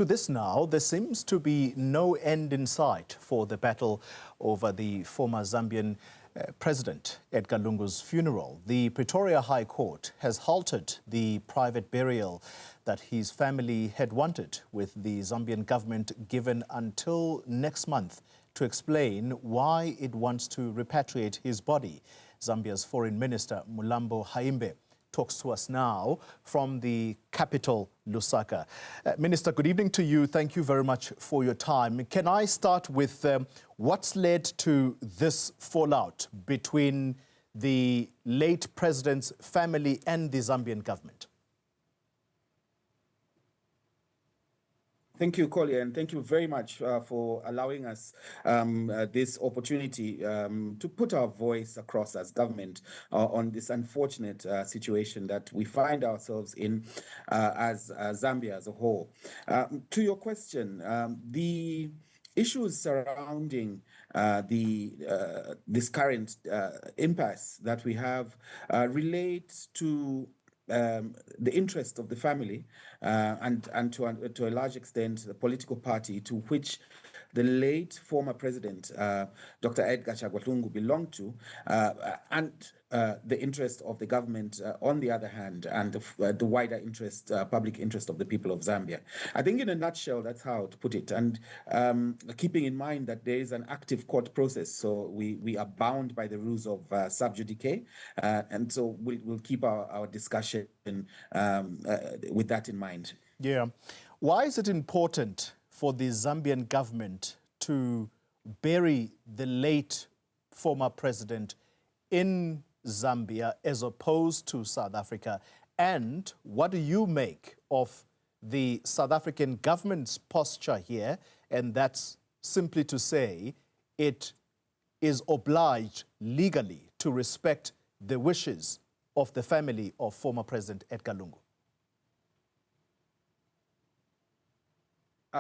To this now, there seems to be no end in sight for the battle over the former Zambian President Edgar Lungu's funeral. The Pretoria High Court has halted the private burial that his family had wanted, with the Zambian government given until next month to explain why it wants to repatriate his body. Zambia's Foreign Minister Mulambo Haimbe talks to us now from the capital, Lusaka. Minister, good evening to you. Thank you very much for your time. Can I start with what's led to this fallout between the late president's family and the Zambian government? Thank you, Collier, and thank you very much for allowing us this opportunity to put our voice across as government on this unfortunate situation that we find ourselves in as Zambia as a whole. To your question, the issues surrounding this current impasse that we have relate to the interest of the family and to a large extent the political party to which the late former president, Dr. Edgar Lungu, belonged to, and the interest of the government on the other hand, and the wider interest, public interest of the people of Zambia. I think in a nutshell, that's how to put it. And keeping in mind that there is an active court process, so we are bound by the rules of sub judice, and so we'll keep our discussion with that in mind. Yeah. Why is it important for the Zambian government to bury the late former president in Zambia as opposed to South Africa? And what do you make of the South African government's posture here? And that's simply to say it is obliged legally to respect the wishes of the family of former President Edgar Lungu.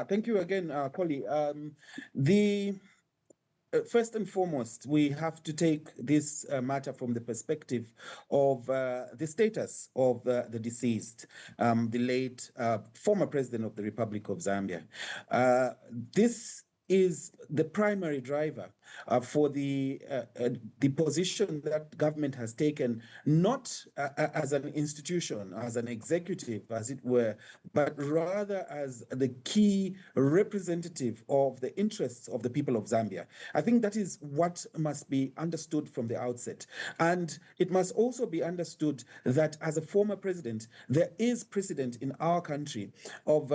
Thank you again, Collie. First and foremost, we have to take this matter from the perspective of the status of the deceased, the late former president of the Republic of Zambia. This is the primary driver for the position that government has taken, not as an institution, as an executive, as it were, but rather as the key representative of the interests of the people of Zambia. I think that is what must be understood from the outset. And it must also be understood that as a former president, there is precedent in our country of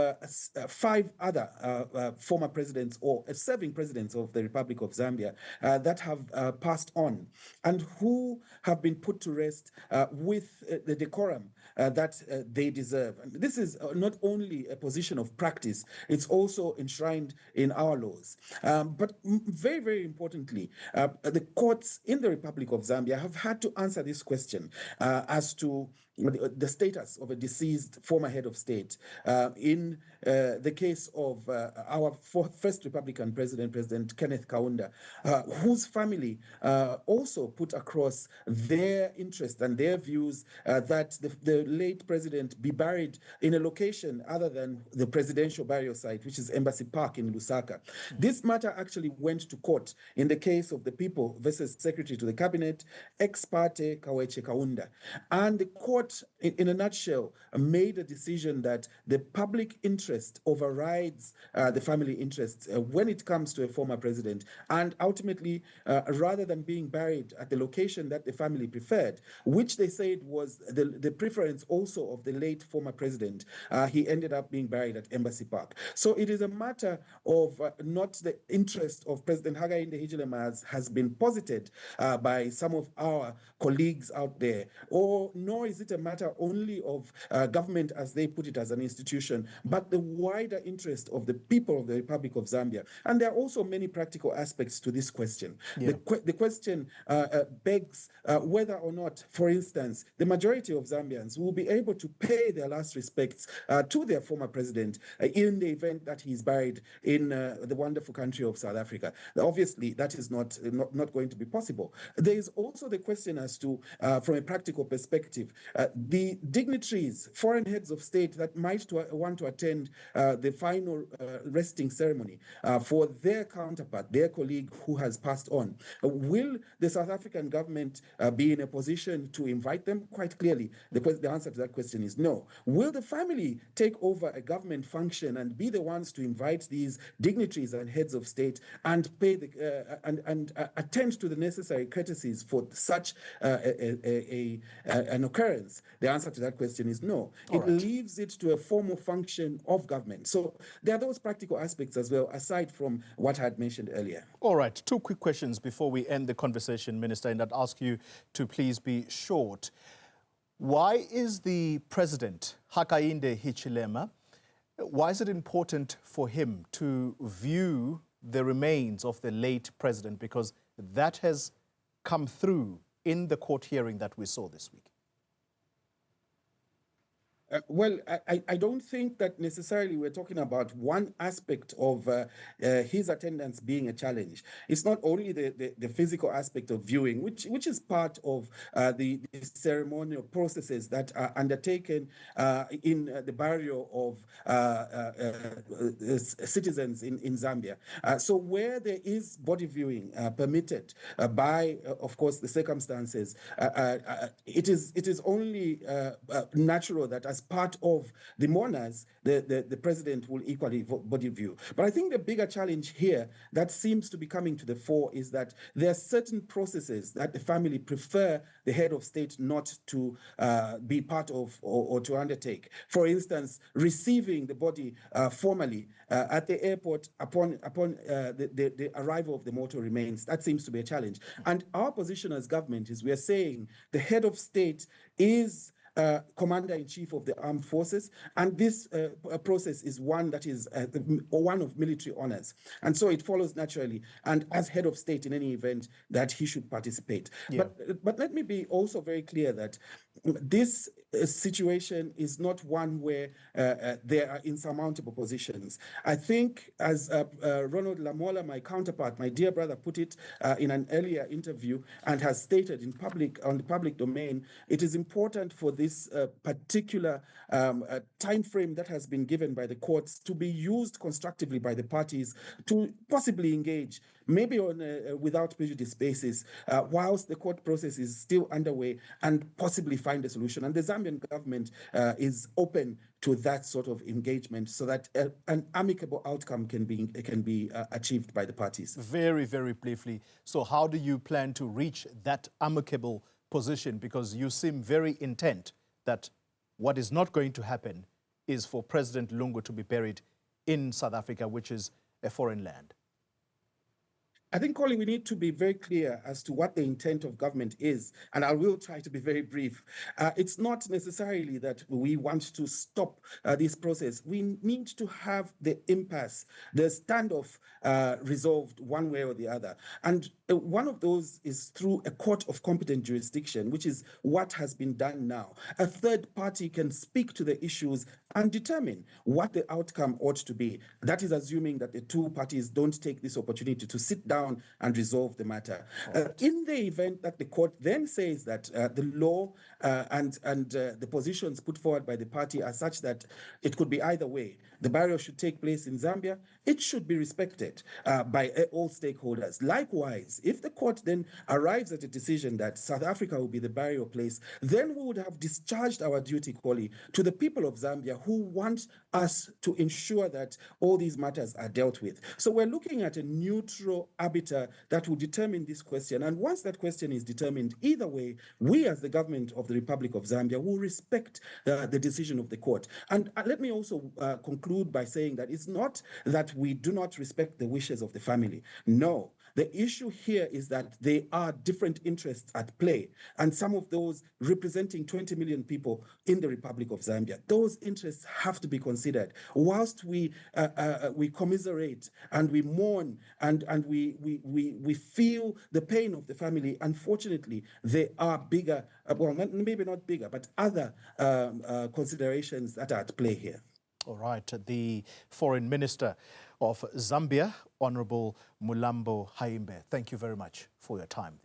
5 other former presidents or serving presidents of the Republic of Zambia that have passed on and who have been put to rest with the decorum that they deserve. And this is not only a position of practice, it's also enshrined in our laws. But very, very importantly, the courts in the Republic of Zambia have had to answer this question as to the status of a deceased former head of state. In the case of our first Republican president, President Kenneth Kaunda, whose family also put across their interest and their views that the late president be buried in a location other than the presidential burial site, which is Embassy Park in Lusaka. This matter actually went to court in the case of the People versus Secretary to the Cabinet, ex parte Kaweche Kaunda. And the court, in a nutshell, made a decision that the public interest overrides the family interests when it comes to a former president. And ultimately, rather than being buried at the location that the family preferred, which they said was the preference also of the late former president, he ended up being buried at Embassy Park. So it is a matter of not the interest of President Hakainde Hichilema as has been posited by some of our colleagues out there, or nor is it a matter only of government as they put it as an institution, but the wider interest of the people of the Republic of Zambia. And there are also many practical aspects to this question. Yeah. The question begs whether or not, for instance, the majority of Zambians will be able to pay their last respects to their former president in the event that he is buried in the wonderful country of South Africa. Obviously, that is not going to be possible. There is also the question as to, from a practical perspective, the dignitaries, foreign heads of state that might want to attend the final resting ceremony for their counterpart, their colleague who has passed on, will the South African government be in a position to invite them? Quite clearly, the answer to that question is no. Will the family take over a government function and be the ones to invite these dignitaries and heads of state and pay and attend to the necessary courtesies for such an occurrence? The answer to that question is no. It leaves it to a formal function of government. So there are those practical aspects as well, aside from what I had mentioned earlier. All right, two quick questions before we end the conversation, Minister, and I'd ask you to please be short. Why is the president, Hakainde Hichilema, why is it important for him to view the remains of the late president? Because that has come through in the court hearing that we saw this week. Well, I don't think that necessarily we're talking about one aspect of his attendance being a challenge. It's not only the physical aspect of viewing, which is part of the ceremonial processes that are undertaken in the burial of citizens in Zambia. So where there is body viewing permitted by, of course, the circumstances, it is only natural that as part of the mourners, the president will equally body view. But I think the bigger challenge here that seems to be coming to the fore is that there are certain processes that the family prefer the head of state not to be part of or to undertake. For instance, receiving the body formally at the airport upon the arrival of the mortal remains. That seems to be a challenge. And our position as government is we are saying the head of state is Commander-in-Chief of the Armed Forces, and this process is one that is one of military honors. And so it follows naturally, and as head of state in any event, that he should participate. Yeah. But let me be also very clear that this situation is not one where there are insurmountable positions. I think, as Ronald Lamola, my counterpart, my dear brother, put it in an earlier interview and has stated in public, on the public domain, it is important for this particular time frame that has been given by the courts to be used constructively by the parties to possibly engage, maybe on a without prejudice basis, whilst the court process is still underway, and possibly find a solution. And the Zambian government is open to that sort of engagement so that an amicable outcome can be achieved by the parties. Very, very briefly. So how do you plan to reach that amicable position? Because you seem very intent that what is not going to happen is for President Lungu to be buried in South Africa, which is a foreign land. I think, Colin, we need to be very clear as to what the intent of government is, and I will try to be very brief. It's not necessarily that we want to stop this process. We need to have the impasse, the standoff resolved one way or the other. And one of those is through a court of competent jurisdiction, which is what has been done now. A third party can speak to the issues and determine what the outcome ought to be. That is assuming that the two parties don't take this opportunity to sit down and resolve the matter. In the event that the court then says that the law and the positions put forward by the party are such that it could be either way, the burial should take place in Zambia, it should be respected by all stakeholders. Likewise, if the court then arrives at a decision that South Africa will be the burial place, then we would have discharged our duty, Koli, to the people of Zambia who want us to ensure that all these matters are dealt with. So we're looking at a neutral arbiter that will determine this question. And once that question is determined, either way, we as the government of the Republic of Zambia will respect the decision of the court. And let me also conclude by saying that it's not that we do not respect the wishes of the family. No. The issue here is that there are different interests at play, and some of those representing 20 million people in the Republic of Zambia. Those interests have to be considered. Whilst we commiserate and we mourn and we feel the pain of the family, unfortunately, there are bigger, well, maybe not bigger, but other considerations that are at play here. All right. The Foreign Minister of Zambia, Honorable Mulambo Haimbe, thank you very much for your time.